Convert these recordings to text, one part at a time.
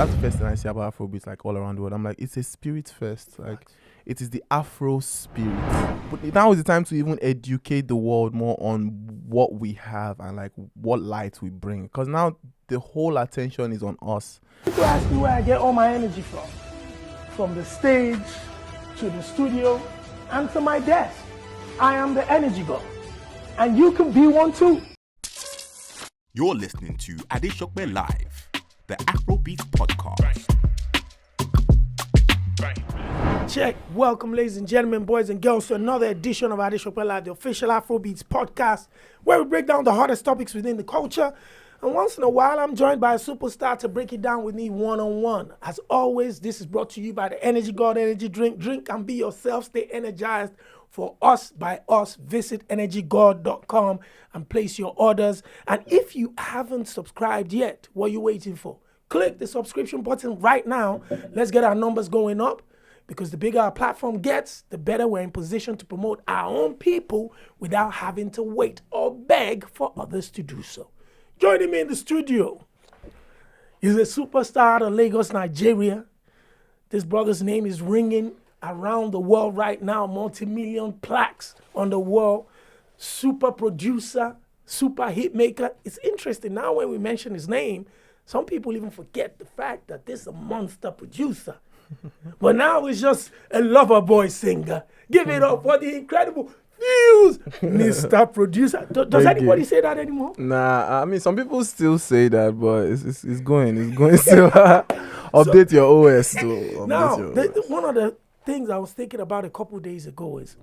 that's the first thing I see about Afrobeats, like all around the world. I'm like, it's a spirit fest. Like, it is the Afro spirit. But now is the time to even educate the world more on what we have and like what light we bring. Because now the whole attention is on us. People ask me where I get all my energy from the stage to the studio and to my desk. I am the energy god, and you can be one too. You're listening to Adeshokbe Live, the Afrobeats podcast. Check. Welcome, ladies and gentlemen, boys and girls, to another edition of Adeshokbe Live, the official Afrobeats podcast, where we break down the hottest topics within the culture. And once in a while, I'm joined by a superstar to break it down with me one-on-one. As always, this is brought to you by the Energy God Energy Drink. Drink and be yourself. Stay energized. For us, by us, visit energygod.com and place your orders. And if you haven't subscribed yet, what are you waiting for? Click the subscription button right now. Let's get our numbers going up, because the bigger our platform gets, the better we're in position to promote our own people without having to wait or beg for others to do so. Joining me in the studio is a superstar out of Lagos, Nigeria. This brother's name is ringing around the world right now, multi-million plaques on the wall, super producer, super hit maker. It's interesting now when we mention his name, some people even forget the fact that this is a monster producer. But now it's just a lover boy singer. Give it up for the incredible Pheelz, Mr. Producer. Does anybody say that anymore? Nah, I mean, some people still say that, but it's going still. Update your OS too. Now, one of the things I was thinking about a couple days ago is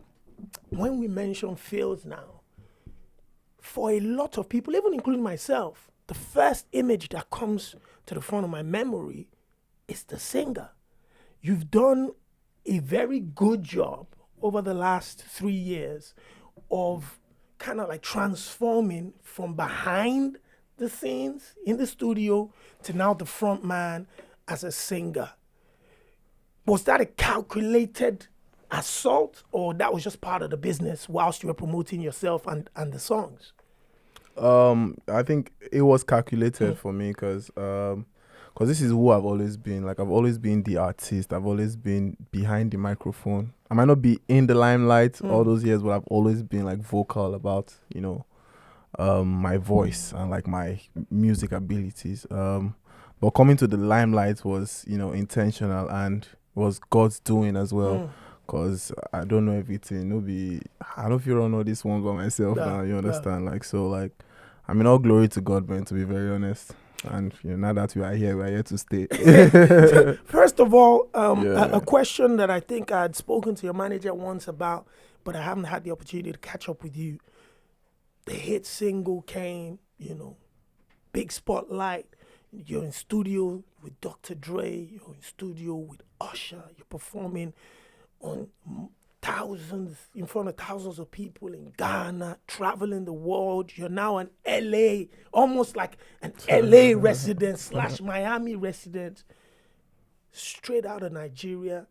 when we mention Pheelz now, for a lot of people, even including myself, the first image that comes to the front of my memory is the singer. You've done a very good job over the last 3 years of kind of like transforming from behind the scenes in the studio to now the front man as a singer. Was that a calculated assault, or that was just part of the business whilst you were promoting yourself and the songs? I think it was calculated for me because this is who I've always been. Like, I've always been the artist. I've always been behind the microphone. I might not be in the limelight all those years, but I've always been like vocal about, my voice and like my music abilities. But coming to the limelight was, intentional, and was God's doing as well. Because I don't know everything. I don't feel I don't know this one by myself now, you understand? All glory to God, man, to be very honest. And now that we are here to stay. First of all, a question that I think I had spoken to your manager once about, but I haven't had the opportunity to catch up with you. The hit single came, big spotlight. You're in studio with Dr. Dre. You're in studio with Usher. You're performing in front of thousands of people in Ghana, traveling the world. You're now an LA, almost like an LA resident / Miami resident, straight out of Nigeria.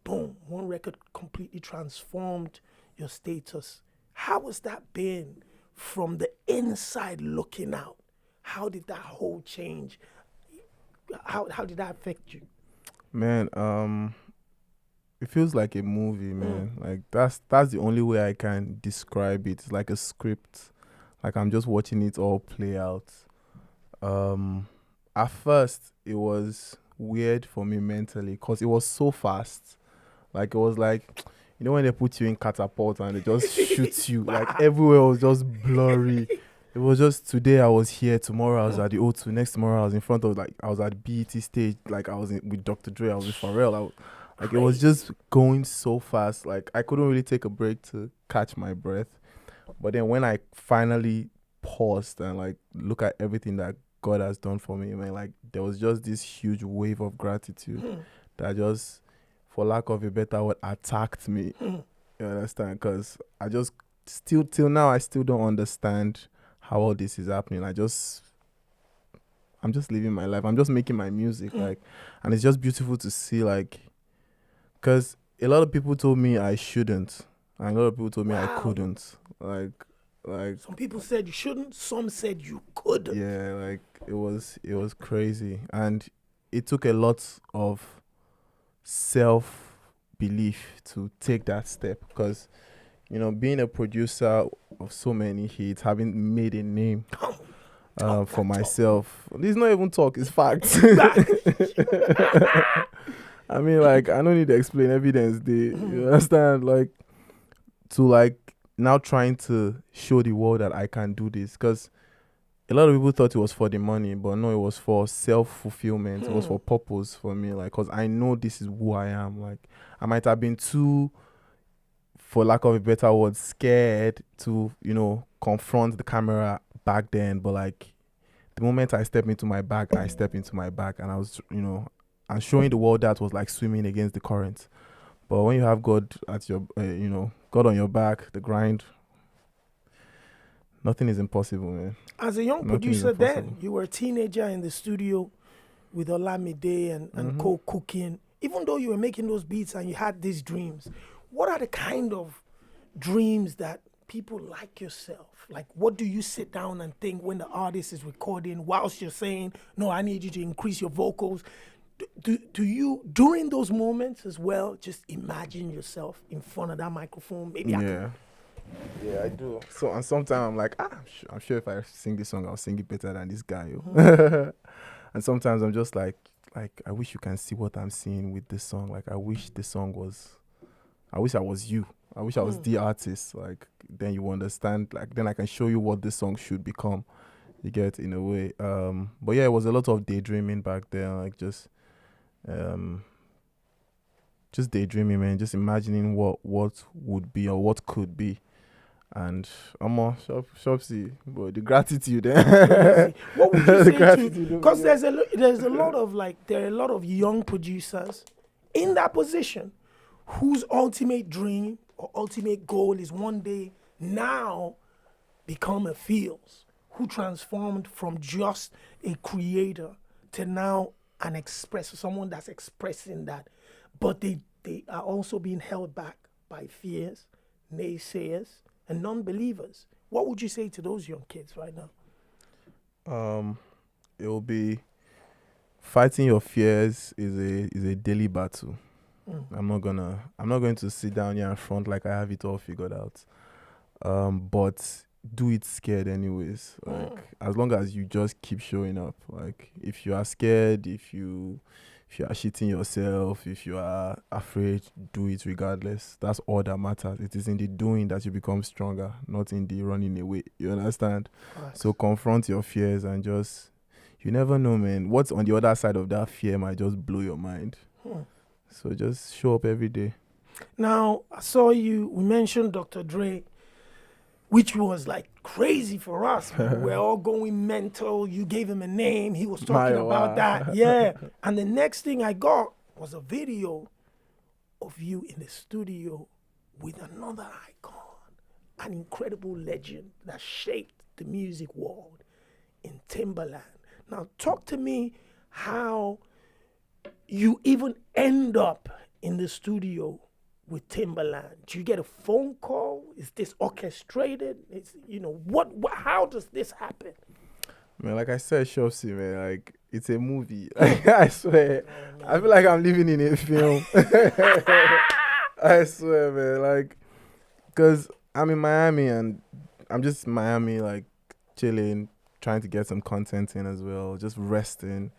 Boom, one record completely transformed your status. How has that been from the inside looking out? How did that whole change? How did that affect you? Man, it feels like a movie, man. Like that's the only way I can describe it. It's like a script. Like, I'm just watching it all play out. At first, it was weird for me mentally because it was so fast. Like, it was like, when they put you in catapult and they just shoot you, like everywhere was just blurry. It was just, today I was here, tomorrow I was at the O2, next tomorrow I was in front of, I was at BET stage, like I was with Dr. Dre, I was with Pharrell. It was just going so fast. Like, I couldn't really take a break to catch my breath. But then when I finally paused and like look at everything that God has done for me, man, like there was just this huge wave of gratitude that just, for lack of a better word, attacked me. You understand? Because I just till now I still don't understand how all this is happening. I'm just living my life. I'm just making my music, and it's just beautiful to see, because a lot of people told me I shouldn't, and a lot of people told me I couldn't. Like some people said you shouldn't, some said you could. Yeah, it was crazy, and it took a lot of self belief to take that step, because being a producer of so many hits, having made a name for myself. This is not even talk, it's facts. I mean, like, I don't need to explain evidence. You understand? Like, to like now trying to show the world that I can do this, because a lot of people thought it was for the money, but no, it was for self-fulfillment. It was for purpose for me, like, because I know this is who I am. Like, I might have been too, for lack of a better word, scared to, confront the camera back then. But like, the moment I step into my bag, I step into my bag, and I was, and showing the world that was like swimming against the current. But when you have God at your, God on your back, the grind, nothing is impossible, man. As a young producer then, you were a teenager in the studio with Olamide and co-cooking. Even though you were making those beats and you had these dreams, what are the kind of dreams that people like yourself? Like, what do you sit down and think when the artist is recording whilst you're saying, no, I need you to increase your vocals? Do you, during those moments as well, just imagine yourself in front of that microphone? Maybe Yeah, I do. So, and sometimes I'm like, I'm sure if I sing this song, I'll sing it better than this guy. And sometimes I'm just like, I wish you can see what I'm seeing with this song. Like, I wish I was you. I wish I was the artist. Like, then you understand. Like, then I can show you what this song should become. You get, in a way. But yeah, it was a lot of daydreaming back then. Like, just daydreaming, man. Just imagining what would be or what could be. And Shopsy, boy, the gratitude. What would you say to? Because there are a lot of young producers in that position whose ultimate dream or ultimate goal is one day now become a Pheelz, who transformed from just a creator to now an expressor, someone that's expressing that. But they are also being held back by fears, naysayers, and non-believers. What would you say to those young kids right now? It will be fighting your fears is a daily battle. I'm not going to sit down here in front like I have it all figured out. But do it scared anyways. Like, as long as you just keep showing up. Like, if you are scared, if you are shitting yourself, if you are afraid, do it regardless. That's all that matters. It is in the doing that you become stronger, not in the running away. You understand? Right. So confront your fears and just, you never know, man. What's on the other side of that fear might just blow your mind. So just show up every day. Now, I saw we mentioned Dr. Dre, which was like crazy for us. We're all going mental. You gave him a name. He was talking about that. Yeah. And the next thing I got was a video of you in the studio with another icon, an incredible legend that shaped the music world in Timberland. Now, talk to me how you even end up in the studio with Timberland. Do you get a phone call? Is this orchestrated? How does this happen? Man, like I said, Shopsy, man, like, it's a movie. I swear. I feel like I'm living in a film. I swear, man. Like, because I'm in Miami and I'm just in Miami, like, chilling, trying to get some content in as well, just resting.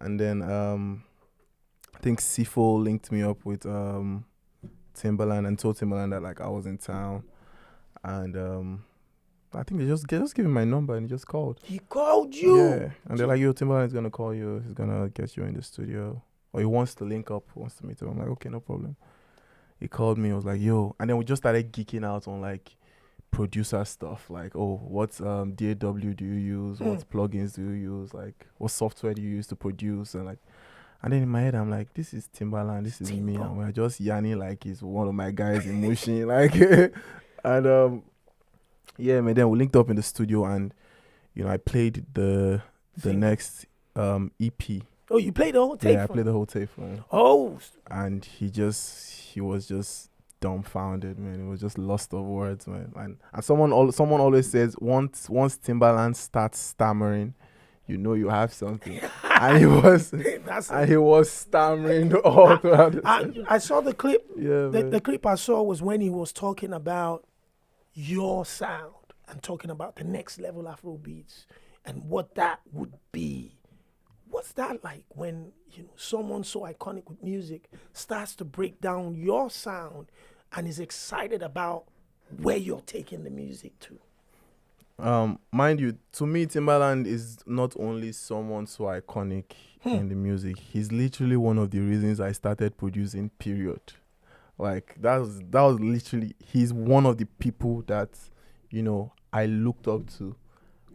And then I think Cifo linked me up with Timberland and told Timberland that, like, I was in town. And I think they just gave him my number and he just called. He called you? Yeah. And they're like, yo, Timberland's going to call you. He's going to get you in the studio. Or he wants to link up, wants to meet him. I'm like, okay, no problem. He called me. I was like, yo. And then we just started geeking out on, like, producer stuff. Like, oh, what DAW do you use? What plugins do you use? Like, what software do you use to produce? And, like, and then in my head, I'm like, this is Timberland. This is me. And we're just yarning like he's one of my guys in motion. Like, and, yeah, man, then we linked up in the studio and, I played the next EP. Oh, you played the whole tape? Yeah, I played the whole tape for him. Oh. And he was just dumbfounded, man. It was just lost of words, man. And someone always says, once Timberland starts stammering, you have something. and he was That's and he was stammering all throughout the session. I saw the clip. Yeah, man. The clip I saw was when he was talking about your sound and talking about the next level Afrobeats and what that would be. What's that like when someone so iconic with music starts to break down your sound and is excited about where you're taking the music to? Mind you, to me, Timberland is not only someone so iconic in the music. He's literally one of the reasons I started producing. Period. Like that was literally. He's one of the people that I looked up to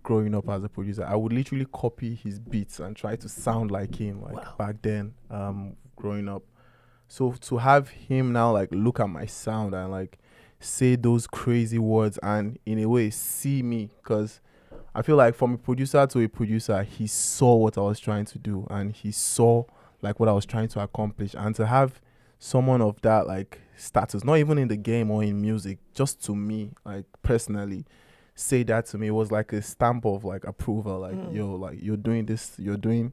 growing up as a producer. I would literally copy his beats and try to sound like him. Like back then, growing up. So to have him now look at my sound and say those crazy words and in a way see me, because I feel like from a producer to a producer, he saw what I was trying to do and he saw what I was trying to accomplish. And to have someone of that status, not even in the game or in music, just to me personally say that to me, was like a stamp of approval. You're doing this, you're doing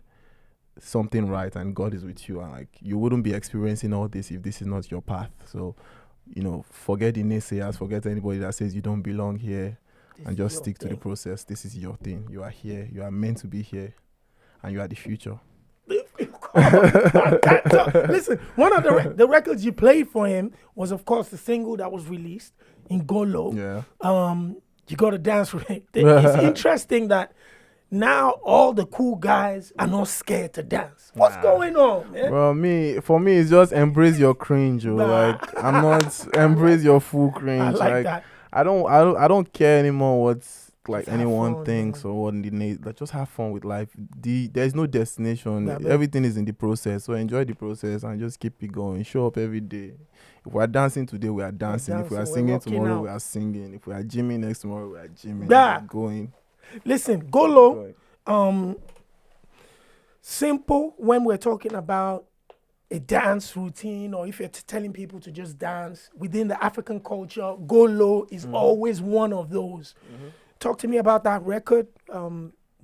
something right, and God is with you, and you wouldn't be experiencing all this if this is not your path. So forget the naysayers, forget anybody that says you don't belong here, and just stick to the process. This is your thing. You are here. You are meant to be here, and you are the future. Listen, one of the records you played for him was, of course, the single that was released in Golo. Yeah. You got to dance with it. It's interesting that now all the cool guys are not scared to dance. What's going on, man? Well, for me, it's just embrace your cringe. I'm not embrace your full cringe. I like that. I don't care anymore what's anyone fun, thinks or what just have fun with life. There's no destination. Yeah, everything is in the process. So enjoy the process and just keep it going. Show up every day. If we are dancing today, we are dancing. If we are singing tomorrow, we are singing. If we are gymming next tomorrow, we are gymming. Yeah. Going. Listen, Golo, simple when we're talking about a dance routine, or if you're telling people to just dance within the African culture, Golo is always one of those. Talk to me about that record.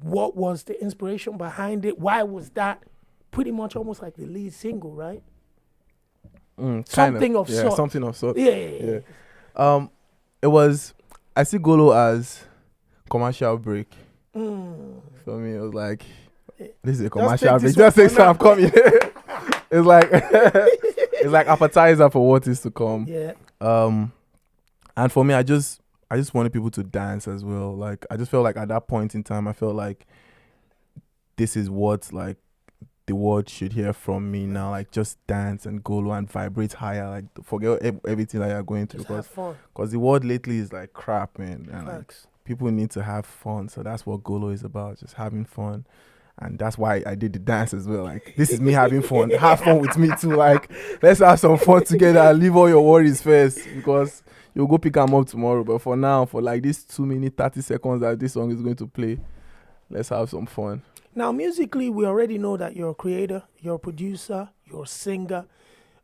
What was the inspiration behind it? Why was that pretty much almost like the lead single, right? Something of sort. Something of sort. Yeah. It was. I see Golo as commercial break. For me, it was like, this is a commercial break. Just say, so I'm coming. It's like it's like appetizer for what is to come. Yeah. And for me, I just wanted people to dance as well. I just felt like at that point in time, I felt like this is what the world should hear from me now. Just dance and go low and vibrate higher. Forget everything that you're going through. Because the world lately is crap, man. And people need to have fun. So that's what Golo is about, just having fun. And that's why I did the dance as well. This is me having fun. Have fun with me too. Let's have some fun together and leave all your worries first, because you'll go pick them up tomorrow. But for now, for this 2 minute 30 seconds that this song is going to play, let's have some fun. Now, musically, we already know that you're a creator, you're a producer, you're a singer.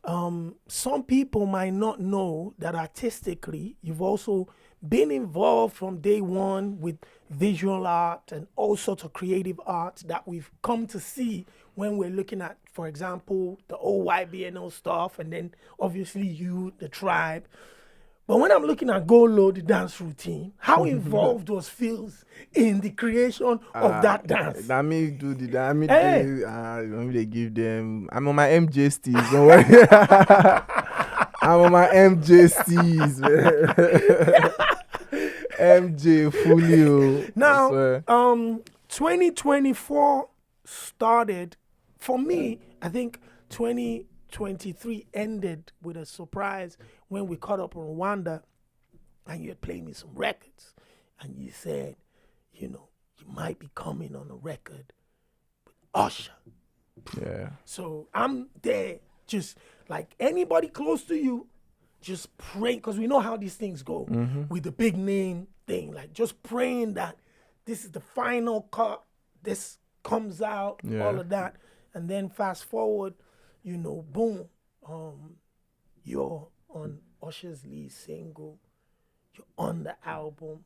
Some people might not know that artistically, you've also been involved from day one with visual art and all sorts of creative art that we've come to see when we're looking at, for example, the old YBNO stuff, and then obviously you, the tribe. But when I'm looking at Golo, the dance routine, how involved was Pheelz in the creation of that dance? Let me do the dance. They give them. I'm on my MJ steez. Don't worry. I'm on my MJ steez, man. MJ Fulio. Now, 2024 started, for me, I think 2023 ended with a surprise when we caught up in Rwanda and you had played me some records and you said, you might be coming on a record with Usher. Yeah. So I'm there, just like anybody close to you, just praying, because we know how these things go with the big name thing, just praying that this is the final cut, this comes out, all of that. And then fast forward, boom, you're on Usher's lead single, you're on the album.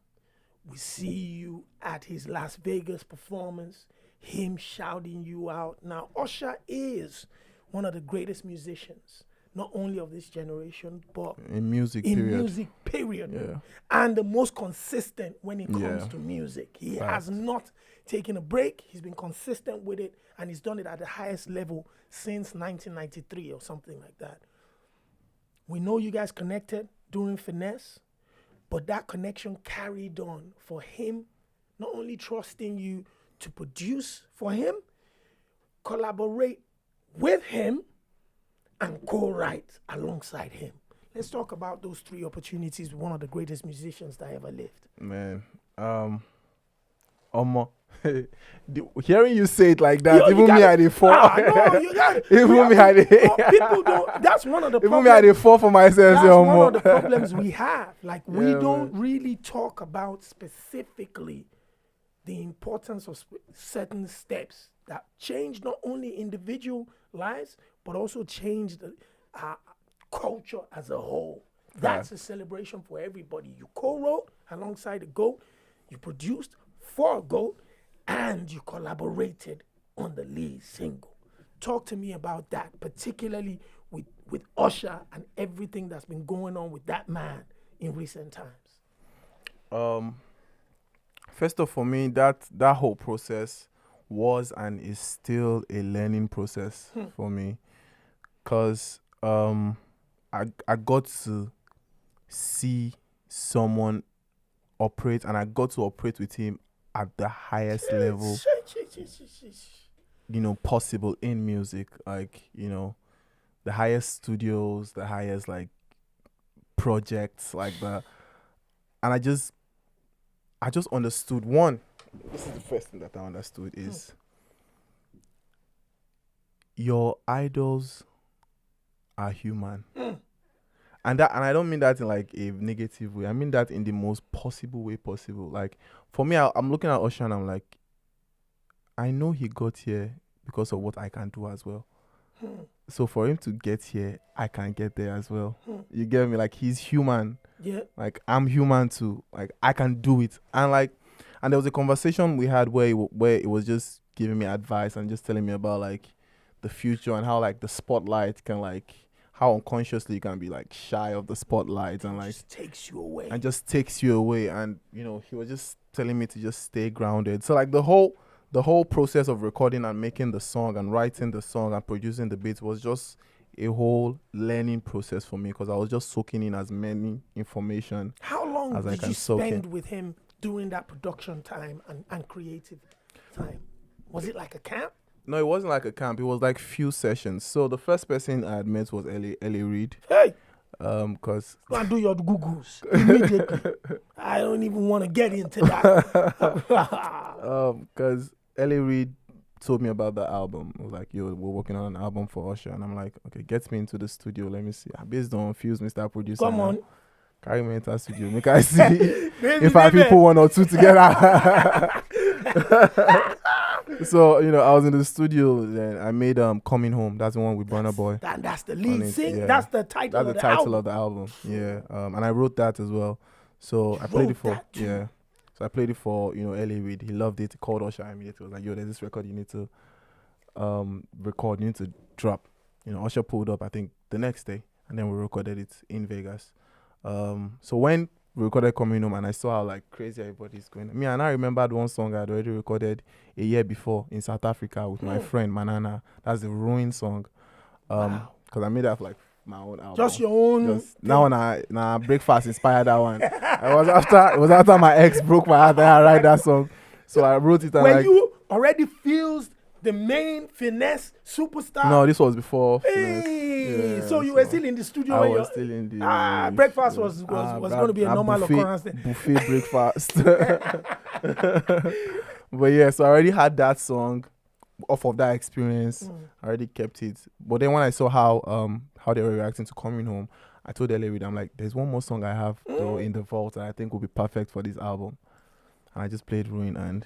We see you at his Las Vegas performance. him shouting you out. Now, Usher is one of the greatest musicians, not only of this generation, but In music, in period. music, period. Yeah. And the most consistent when it comes Yeah. to music. He Facts. has not taken a break. He's been consistent with it, and he's done it at the highest level since 1993 or something like that. We know you guys connected during Finesse, but that connection carried on for him, not only trusting you to produce for him, collaborate with him, and co-write alongside him. Let's talk about those three opportunities with one of the greatest musicians that ever lived. Man, Omo, hearing you say it like that, Yo, you even me gotta- I did fall. No, you got it. Even me I did. People don't. That's one of the Even problems. me I did fall for myself. That's say, one Omo. of the problems we have. Like, we Yeah, don't man. really talk about specifically the importance of certain steps that change not only individual lives, but also change the culture as a whole. That's a celebration for everybody. You co-wrote alongside a GOAT, you produced for a GOAT, and you collaborated on the lead single. Talk to me about that, particularly with Usher and everything that's been going on with that man in recent times. First off, for me, that whole process was and is still a learning process for me, cause I got to see someone operate, and I got to operate with him at the highest level, possible in music. Like, the highest studios, the highest like projects like that, and I just understood one. This is the first thing that I understood is your idols are human. And I don't mean that in like a negative way. I mean that in the most possible way possible. Like, for me, I'm looking at Usher and I'm like, I know he got here because of what I can do as well. So for him to get here, I can get there as well. You get me? Like, he's human. Yeah. Like, I'm human too. Like, I can do it. And there was a conversation we had where it was just giving me advice and just telling me about like the future and how like the spotlight can like, how unconsciously you can be like shy of the spotlight and like Just takes you away. and just takes you away. And he was just telling me to just stay grounded. So like the whole process of recording and making the song and writing the song and producing the beats was just a whole learning process for me, because I was just soaking in as many information. How long as I did can you soak in. spend with him during that production time and creative time? Was it like a camp? No, it wasn't like a camp. It was like few sessions. So the first person I had met was Ellie Reid. Hey, Cause go and do your Googles immediately. I don't even want to get into that. Cause Ellie Reid told me about the album. It was like, yo, we're working on an album for Usher, and I'm like, okay, get me into the studio. Let me see. Based on Pheelz, Mr. Producer. Come on. Carry me into the studio. Make I see if I people one or two together. So, I was in the studio, then I made Coming Home. That's the one with Burna Boy. That's the lead it, sing. yeah. That's the title That's of the the title album. of the album. Yeah. And I wrote that as well. So I played wrote it for that too? yeah. So I played it for, Ellie Reid. He loved it. He called Usher immediately. He was like, yo, there's this record you need to record, you need to drop. Usher pulled up, I think, the next day, and then we recorded it in Vegas. So when we recorded Coming Home, and I saw how like crazy everybody's going. Me, and I remembered one song I had already recorded a year before in South Africa with my friend Manana. That's the Ruin song. Wow. Because I made that for like my own album. Just your own. Just, now Breakfast inspired that one. It was after my ex broke my heart that I write that song. So I wrote it and When like, you already feels the main Finesse superstar. no, this was before. Hey, Yeah, so you were still in the studio I when was you still in the breakfast was going to be a normal occurrence then. buffet breakfast. But yeah, so I already had that song off of that experience. I already kept it. But then when I saw how they were reacting to Coming Home, I told Ellie Reid, I'm like, there's one more song I have though in the vault that I think will be perfect for this album. And I just played Ruin, and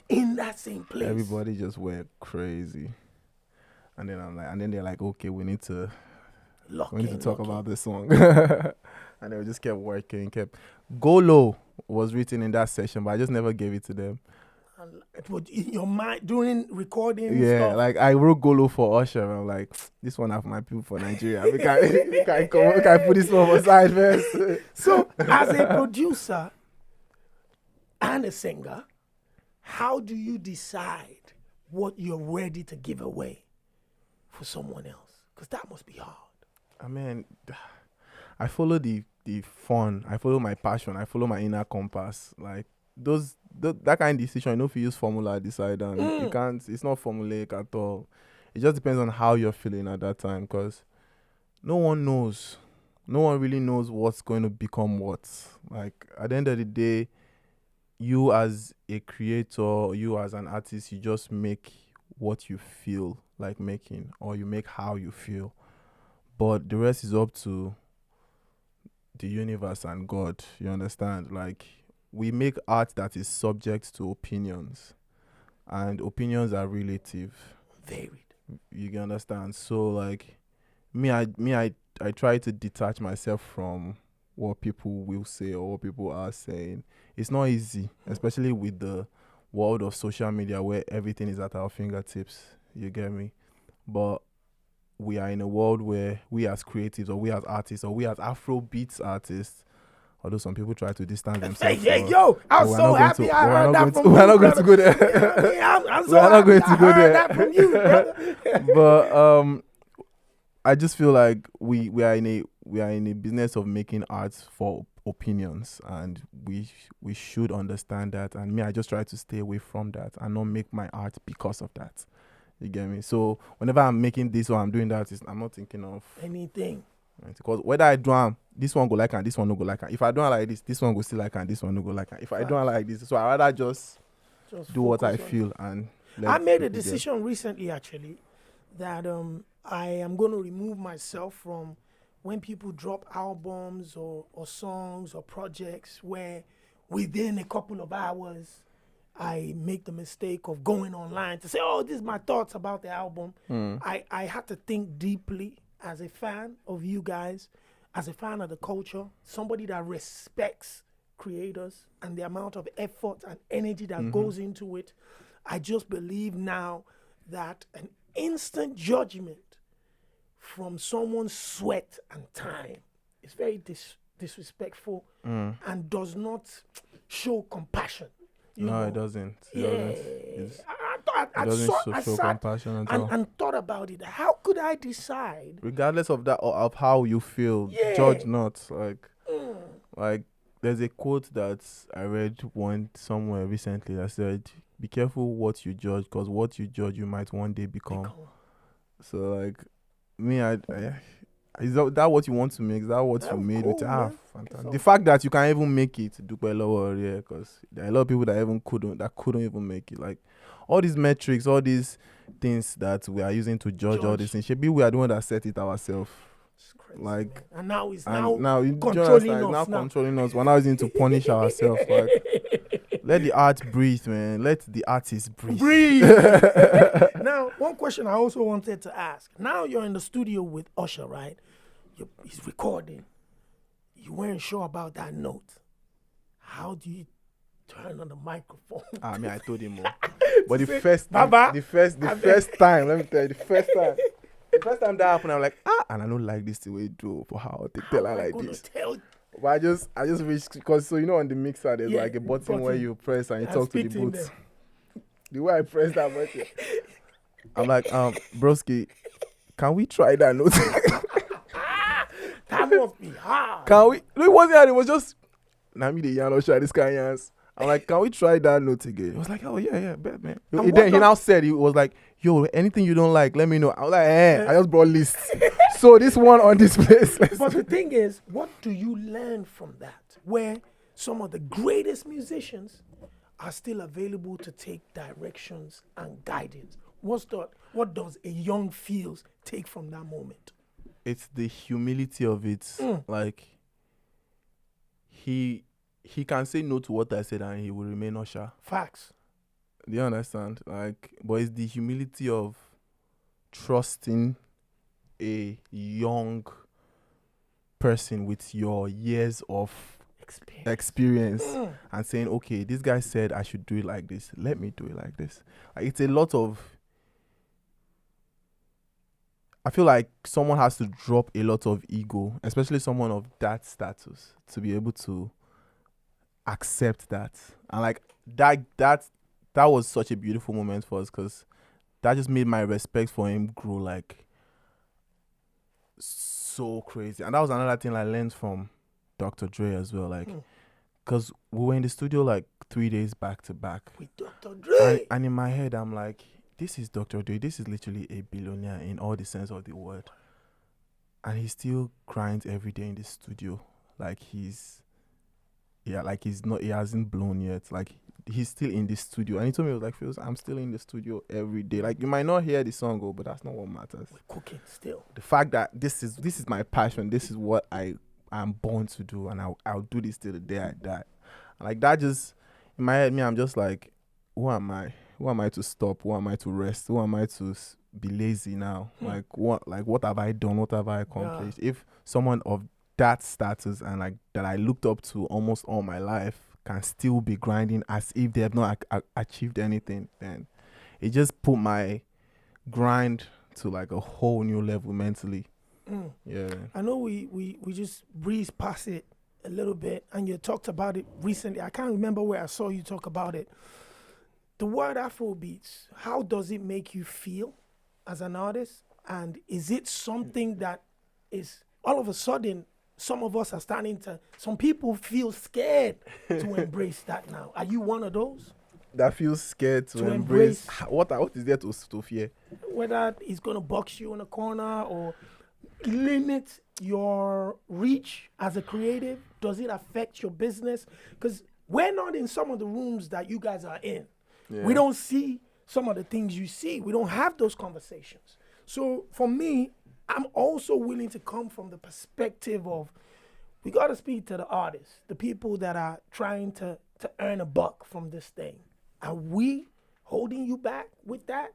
In that same place. everybody just went crazy. And then they're like, okay, we need to talk about this song. And they just kept working, Go Low was written in that session, but I just never gave it to them. And but in your mind during recording Yeah, stuff. like I wrote Golo for Usher. And I'm like, this one have my people for Nigeria. We can put this one aside first. So, as a producer and a singer, how do you decide what you're ready to give away for someone else? Because that must be hard. I mean, I follow the fun. I follow my passion. I follow my inner compass. Like that kind of decision, you know, if you use formula decide, and you can't. It's not formulaic at all. It just depends on how you're feeling at that time, because no one knows. No one really knows what's going to become what. Like at the end of the day, you as a creator, you as an artist, you just make what you feel like making, or you make how you feel. But the rest is up to the universe and God. You understand? Like, we make art that is subject to opinions, and opinions are relative. Varied. You can understand? So like I try to detach myself from what people will say or what people are saying. It's not easy, especially with the world of social media where everything is at our fingertips. You get me? But we are in a world where we as creatives, or we as artists, or we as Afrobeats artists, although some people try to distance themselves. Yo, I was so happy I heard that from you. We're not going to go there. I'm so happy I heard that from you, brother. But I just feel like we are in a business of making art for opinions, and we should understand that. And me, I just try to stay away from that and not make my art because of that. You get me? So whenever I'm making this or I'm doing that, I'm not thinking of anything. Right? Because whether I do this one go like and this one no go like, and if I do like this one go still like and this one no go like, and if I do like this, so I rather just do what I feel. And I made a decision recently, actually, that I am going to remove myself from when people drop albums or songs or projects where within a couple of hours I make the mistake of going online to say, oh, this is my thoughts about the album. I had to think deeply as a fan of you guys, as a fan of the culture, somebody that respects creators and the amount of effort and energy that goes into it. I just believe now that an instant judgment from someone's sweat and time is very disrespectful and does not show compassion. It doesn't. I show compassion at all. And thought about it. How could I decide? Regardless of that, of how you feel, judge not. Like there's a quote that I read somewhere recently that said, "Be careful what you judge, because what you judge, you might one day become." So like me, is that what you want to make? Is that what you made with fantastic. The fact that you can't even make it, do quite lower, because there are a lot of people that couldn't even make it. Like all these metrics, all these things that we are using to judge all these things. Maybe we are the one that set it ourselves. Like, man. And now it's controlling us. We're now using to punish ourselves. Like, let the art breathe, man. Let the artist breathe. Now, one question I also wanted to ask. Now you're in the studio with Usher, right? He's recording. You weren't sure about that note. How do you turn on the microphone? I mean, I told him more. But the first time, let me tell you, the first time that happened, I'm like, and I don't like this the way you do for how they tell her like this. But I just reached, because on the mixer there's like a button where you press and you talk to the booth. The way I press that button, I'm like, broski, can we try that note? That must be hard. Can we? No, it wasn't hard. It was just, me the yarn Usher, this kind of yans. I'm like, can we try that note again? He was like, oh yeah, bet, man. Then he now said, he was like, yo, anything you don't like, let me know. I was like, I just brought lists. So this one on this place. But the thing is, what do you learn from that? Where some of the greatest musicians are still available to take directions and guidance. What does a young Pheelz take from that moment? It's the humility of it. Like, he can say no to what I said and he will remain Usher. Facts. Do you understand? Like, but it's the humility of trusting a young person with your years of experience and saying, okay, this guy said I should do it like this. Let me do it like this. Like, it's a lot of. I feel like someone has to drop a lot of ego, especially someone of that status, to be able to accept that. And like that was such a beautiful moment for us, because that just made my respect for him grow like so crazy. And that was another thing I learned from Dr. Dre as well. Like, because we were in the studio like 3 days back to back with Dr. Dre. And in my head, I'm like, this is Dr. Dre. This is literally a billionaire in all the sense of the word. And he still grinds every day in the studio. Like he hasn't blown yet. Like, he's still in the studio. And he told me, he was like, Pheelz, I'm still in the studio every day. Like, you might not hear the song go, but that's not what matters. We're cooking still. The fact that this is my passion. This is what I'm born to do. And I'll do this till the day I die. And like, that just, in my head, I'm just like, who am I? Who am I to stop? Who am I to rest? Who am I to be lazy now? Like, what have I done? What have I accomplished? If someone of that status and like that I looked up to almost all my life can still be grinding as if they have not achieved anything, then it just put my grind to like a whole new level mentally. Yeah. I know we just breezed past it a little bit, and you talked about it recently. I can't remember where I saw you talk about it. The word Afrobeats, how does it make you feel as an artist? And is it something that is all of a sudden, some of us are some people feel scared to embrace that now. Are you one of those? That feels scared to embrace. What is there to fear? Whether it's going to box you in a corner or limit your reach as a creative, does it affect your business? Because we're not in some of the rooms that you guys are in. Yeah. We don't see some of the things you see. We don't have those conversations. So for me, I'm also willing to come from the perspective of, we got to speak to the artists, the people that are trying to earn a buck from this thing. Are we holding you back with that?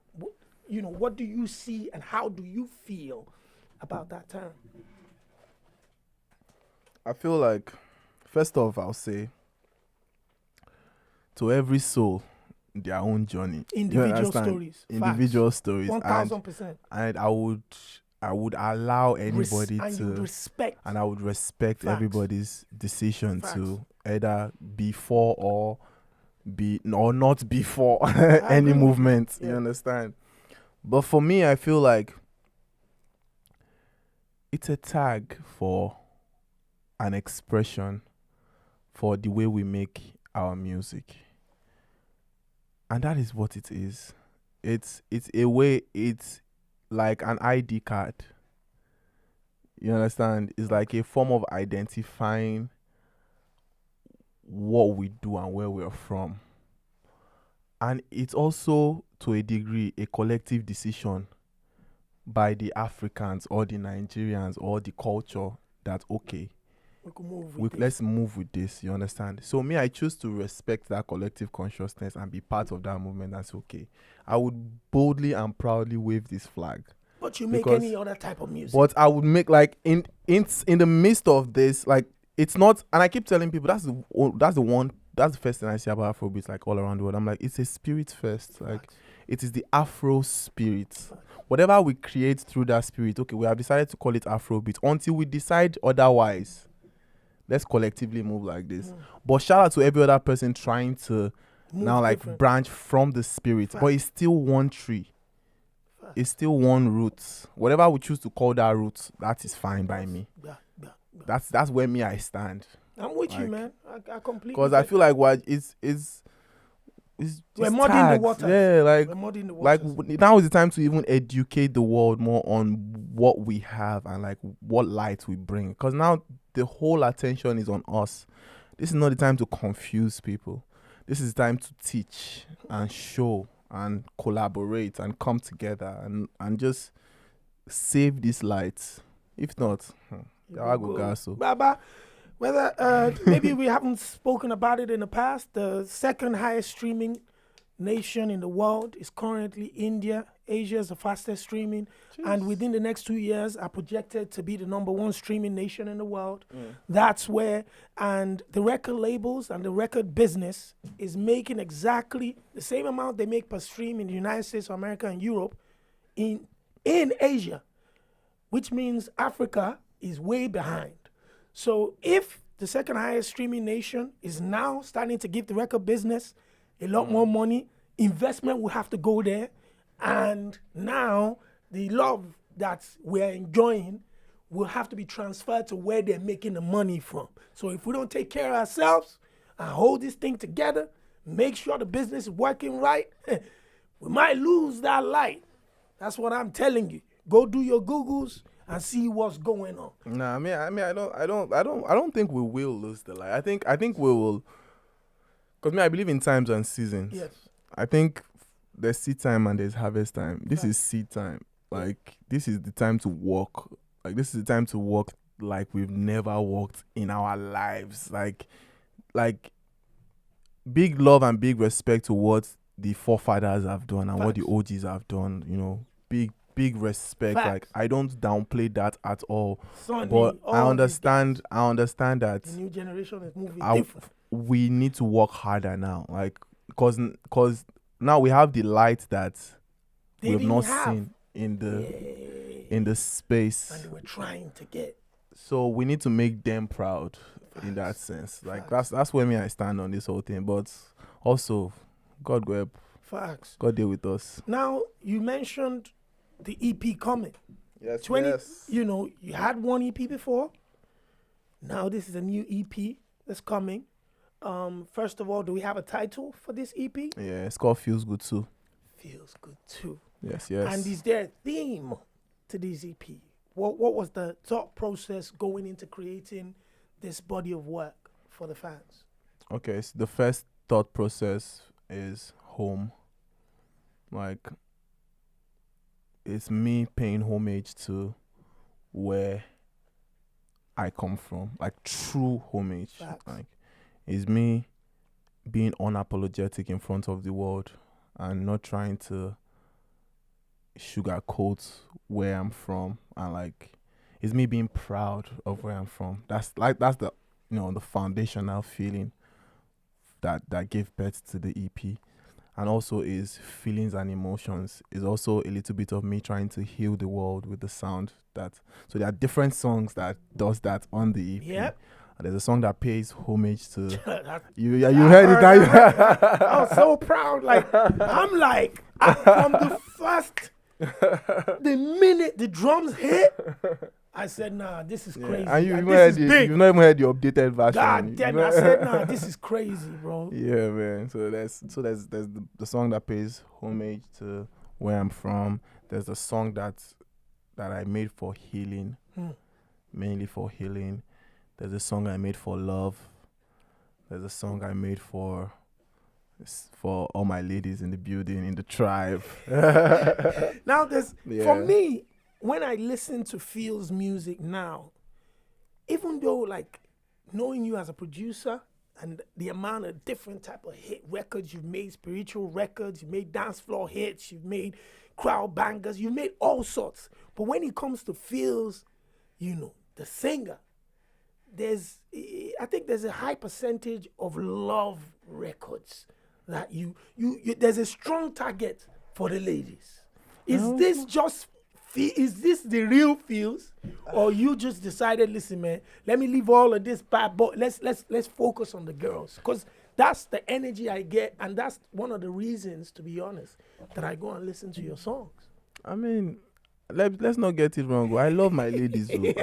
What do you see and how do you feel about that term? I feel like, first off, I'll say, to every soul, their own journey. Individual stories. 1000%. And I would allow anybody and I would respect everybody's decision to either before or not before any movement. Yeah. You understand? But for me, I feel like it's a tag for an expression for the way we make our music. And that is what it is. It's a way, it's like an ID card. You understand? It's like a form of identifying what we do and where we're from. And it's also, to a degree, a collective decision by the Africans or the Nigerians or the culture that, okay, let's move with this, you understand? So me, I choose to respect that collective consciousness and be part of that movement. That's okay. I would boldly and proudly wave this flag. But you make any other type of music. But I would make, like, in the midst of this, like, it's not, and I keep telling people that's the first thing I see about Afrobeats, like, all around the world. I'm like, it's a spirit first. Like, it is the Afro spirit. Whatever we create through that spirit, okay, we have decided to call it Afrobeat. Until we decide otherwise, let's collectively move like this. But shout out to every other person trying to branch from the spirit. But it's still one tree. It's still one root. Whatever we choose to call that root, that is fine by me. That's where I stand. I'm with you, man. I completely. Because I feel like we're muddying the waters. Yeah, we're muddying the waters. Like, now is the time to even educate the world more on what we have and like what light we bring. Because now the whole attention is on us. This is not the time to confuse people. This is the time to teach and show and collaborate and come together and just save this light. If not, I go gaso. Baba, whether maybe we haven't spoken about it in the past, the second highest streaming nation in the world is currently India. Asia is the fastest streaming, and within the next 2 years, are projected to be the #1 streaming nation in the world. That's where, and the record labels and the record business is making exactly the same amount they make per stream in the United States of America and Europe in Asia, which means Africa is way behind. So if the second highest streaming nation is now starting to give the record business a lot more money, investment will have to go there. And now the love that we're enjoying will have to be transferred to where they're making the money from. So if we don't take care of ourselves and hold this thing together, make sure the business is working right, we might lose that light. That's what I'm telling you. Go do your Googles and see what's going on. Nah, I don't think we will lose the light. I think we will, because I believe in times and seasons. Yes. I think there's seed time and there's harvest time. This is seed time. Like, this is the time to walk. Like, this is the time to walk like we've never walked in our lives. Like big love and big respect to what the forefathers have done and what the OGs have done. You know, big respect. Facts. Like, I don't downplay that at all. Sonny, But I all understand that the new generation is moving I- different. we need to work harder now. Like, cause now we have the light that They we've didn't not have. seen in the space. And they were trying to get. So we need to make them proud in that sense. Like, that's where I stand on this whole thing. But also, God go help. Facts. God deal with us. Now, you mentioned the EP coming. Yes, You know, you had one EP before. Now this is a new EP that's coming. First of all, do we have a title for this EP? Yeah, it's called Feels Good Too. Feels good too. Yes. And is there a theme to this EP? What was the thought process going into creating this body of work for the fans? Okay, so the first thought process is home. Like, it's me paying homage to where I come from, like true homage. Facts. Like, it's me being unapologetic in front of the world and not trying to sugarcoat where I'm from, and like, it's me being proud of where I'm from. That's the the foundational feeling that gave birth to the EP. And also is feelings and emotions. Is also a little bit of me trying to heal the world with the sound that. So there are different songs that does that on the EP. Yep. And there's a song that pays homage to you. Yeah, I you heard it. I was so proud. From the first, the minute the drums hit, I said, "Nah, this is crazy. And Like, this is big." you've not even heard the updated version. God damn it! I said, "Nah, this is crazy, bro." Yeah, man. So there's the song that pays homage to where I'm from. There's a song that I made for healing, mainly for healing. There's a song I made for love. There's a song I made for all my ladies in the building, in the tribe. Now, for me, when I listen to Pheelz music now, even though like knowing you as a producer and the amount of different type of hit records you've made, spiritual records, you've made dance floor hits, you've made crowd bangers, you've made all sorts. But when it comes to Pheelz, the singer, I think there's a high percentage of love records that you there's a strong target for the ladies. Is this the real Pheelz, or you just decided, listen, man, let me leave all of this bad boy. Let's focus on the girls, because that's the energy I get, and that's one of the reasons, to be honest, that I go and listen to your songs. I mean, let's not get it wrong. I love my ladies. What?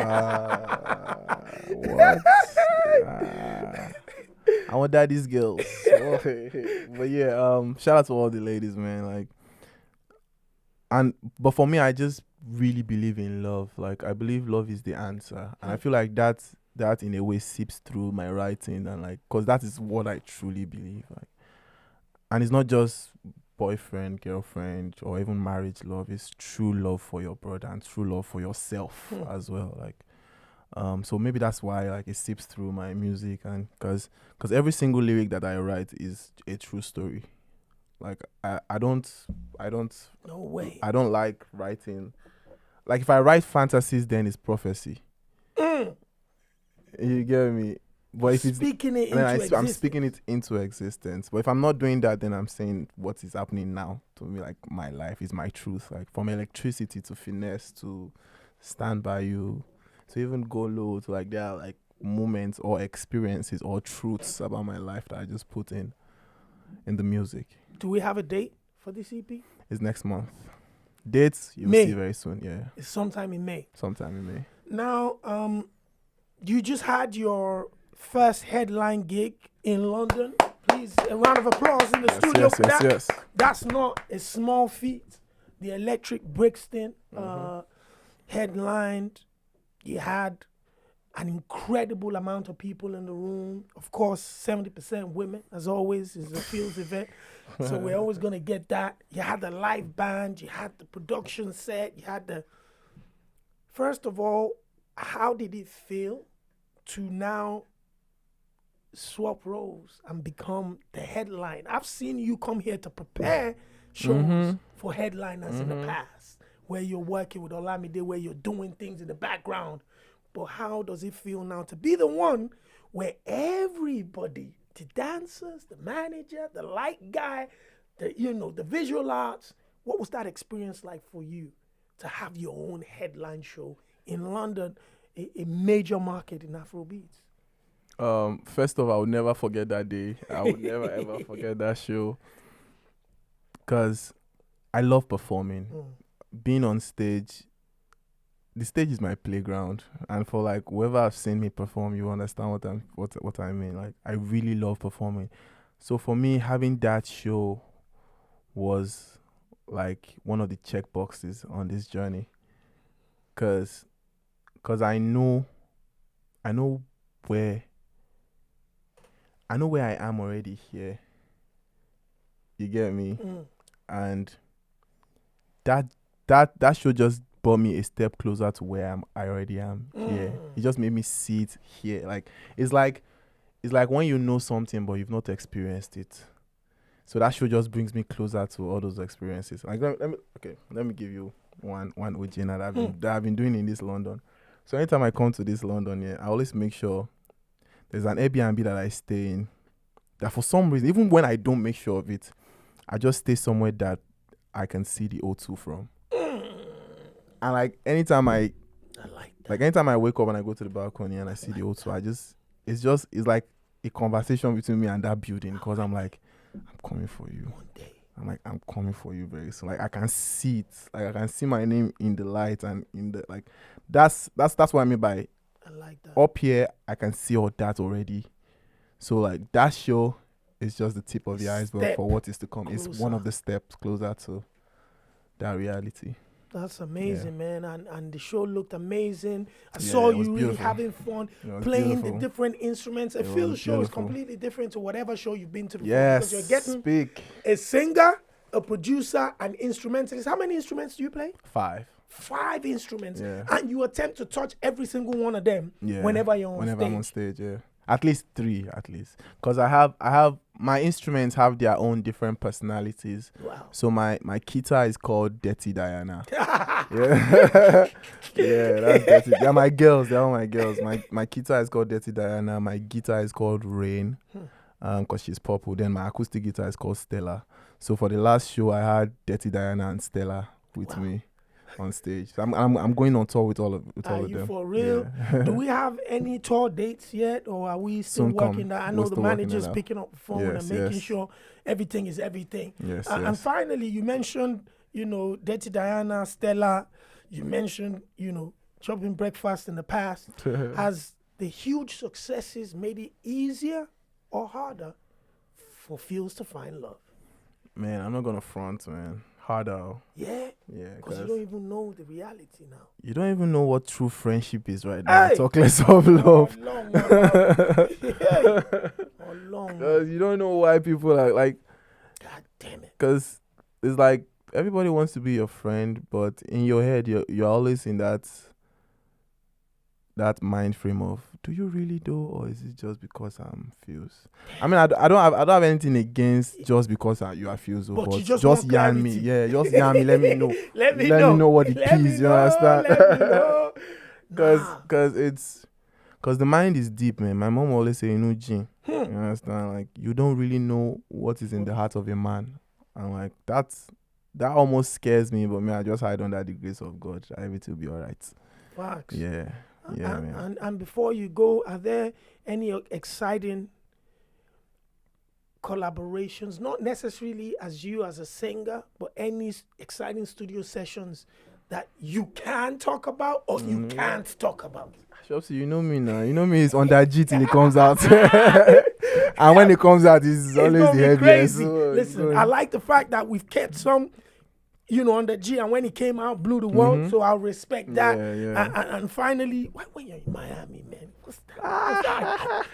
I want daddy's girls. But yeah, shout out to all the ladies, man. But for me, I just really believe in love. Like, I believe love is the answer, and I feel like that in a way seeps through my writing, and like, cause that is what I truly believe. Like, and it's not just boyfriend, girlfriend, or even marriage love. It's true love for your brother and true love for yourself as well. Like, so maybe that's why like it seeps through my music, and cause every single lyric that I write is a true story. Like I don't No way. I don't like writing. Like if I write fantasies, then it's prophecy. You get me? But if it's Speaking it then into I'm existence. speaking it into existence. But if I'm not doing that, then I'm saying what is happening now to me. Like my life is my truth. Like from electricity to finesse to stand by you to even go low to like there are like moments or experiences or truths about my life that I just put in the music. Do we have a date for this EP? It's next month. Dates you'll May. see very soon. Yeah, It's sometime in May. sometime in May. Now, you just had your first headline gig in London. Please, a round of applause in the studio for that. Yes. That's not a small feat. The Electric Brixton headlined. You had an incredible amount of people in the room. Of course, 70% women, as always, is a Pheelz event. So we're always going to get that. You had the live band. You had the production set. You had the... First of all, how did it feel to now swap roles and become the headline? I've seen you come here to prepare shows for headliners in the past, where you're working with Olamide, where you're doing things in the background. But how does it feel now to be the one where everybody, the dancers, the manager, the light guy, the visual arts, what was that experience like for you to have your own headline show in London, a major market in Afrobeats? First of all, I would never forget that day. I would never ever forget that show because I love performing. Being on stage, the stage is my playground, and for like whoever have seen me perform, you understand what I mean. Like I really love performing. So for me, having that show was like one of the check boxes on this journey, cause I know where I am already here. You get me? And that show just brought me a step closer to where I already am here. It just made me see it here. Like it's like when you know something but you've not experienced it. So that show just brings me closer to all those experiences. Like let me give you one OG that I've been doing in this London. So anytime I come to this London, I always make sure there's an Airbnb that I stay in. That for some reason, even when I don't make sure of it, I just stay somewhere that I can see the O2 from. And like anytime I like that. Like anytime I wake up and I go to the balcony and I see the O2, it's like a conversation between me and that building, because I'm like, I'm coming for you. One day. I'm like, I'm coming for you very soon. Like I can see it. Like I can see my name in the light and in the like. That's what I mean by. I like that. Up here, I can see all that already. So like that show is just the tip of the iceberg for what is to come. Closer. It's one of the steps closer to that reality. That's amazing, man. And the show looked amazing. I saw you really having fun, playing the different instruments. I feel the show is completely different to whatever show you've been to before. Yes, because you're getting a singer, a producer, an instrumentalist. How many instruments do you play? 5. 5 instruments. Yeah. And you attempt to touch every single one of them whenever you're on stage. Whenever I'm on stage, yeah. At least 3, at least. Because I have my instruments have their own different personalities. Wow. So my guitar is called Dirty Diana. Yeah. Yeah, that's Dirty. They're my girls. They're all my girls. My guitar is called Dirty Diana. My guitar is called Rain. Because she's purple. Then my acoustic guitar is called Stella. So for the last show, I had Dirty Diana and Stella with me on stage. So I'm going on tour with all of them. Are you for real? Yeah. Do we have any tour dates yet, or are we still working that? I know the manager's picking up the phone and making sure everything is everything. Yes, And finally, you mentioned, Dirty Diana, Stella. You mentioned, chopping breakfast in the past. Has the huge successes made it easier or harder for Pheelz to find love? Man, I'm not gonna front, man. Harder. Yeah? Yeah. Because you don't even know the reality now. You don't even know what true friendship is right now. Talk less of love. Because you don't know why people are like... God damn it. Because it's like everybody wants to be your friend, but in your head, you're always in that that mind frame of, do you really do, or is it just because I'm Pheelz? I mean, I don't have anything against just because you are Pheelz, But you just just want yarn me. clarity. Yeah, just yarn me. Let me know. Let me know what the Let me keys. You know, understand? Let me know. Because the mind is deep, man. My mom always say, Jin. You understand? Like, you don't really know what is in the heart of a man, and like that almost scares me. But me, I just hide under the grace of God. Everything will be all right. Facts. Yeah, man. And before you go, are there any exciting collaborations? Not necessarily as you as a singer, but any exciting studio sessions that you can talk about or you can't talk about? Shopsy, you know me now. You know me, it's under G till it comes out. And when it comes out, it's always the heaviest. So, listen, I like the fact that we've kept some, under G, and when it came out, blew the world. So I'll respect that. Yeah. And finally, when you're in Miami, man, what's that?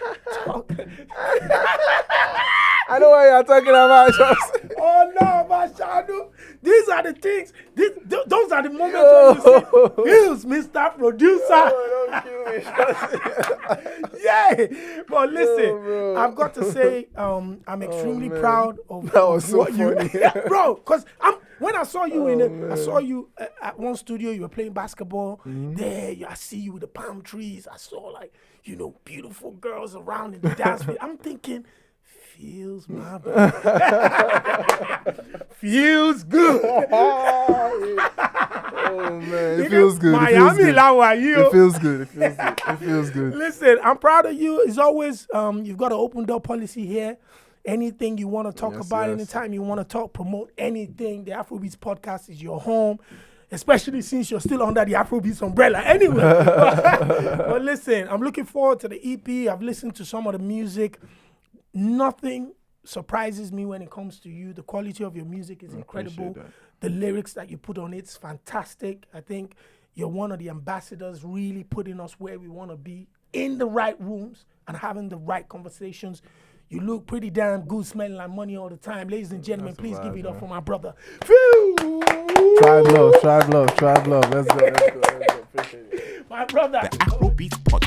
I know what you're talking about, Shopsy. Oh no, Mashadu. These are the things. Those are the moments when you say, Pheelz, Mr. Producer. Oh, don't kill me, Shopsy. Yeah. But listen, I've got to say, I'm extremely proud of that was so what funny. bro, because when I saw you I saw you at one studio, you were playing basketball. There, I see you with the palm trees. I saw beautiful girls around in the dance field. I'm thinking, Pheelz, my brother. Feels good. Oh man, it feels good. Miami, how are you? It feels good. It feels good. Listen, I'm proud of you. It's always you've got an open door policy here. Anything you want to talk about, anytime you want to promote anything, the Afrobeats podcast is your home. Especially since you're still under the Afrobeats umbrella. Anyway, but listen, I'm looking forward to the EP. I've listened to some of the music. Nothing surprises me when it comes to you. The quality of your music is incredible. The lyrics that you put on it's fantastic. I think you're one of the ambassadors really putting us where we want to be, in the right rooms and having the right conversations. You look pretty damn good, smelling like money all the time. Ladies and gentlemen, please give it up for my brother, Pheelz. Tribe love. Let's go. Appreciate it. My brother. The Afrobeats podcast.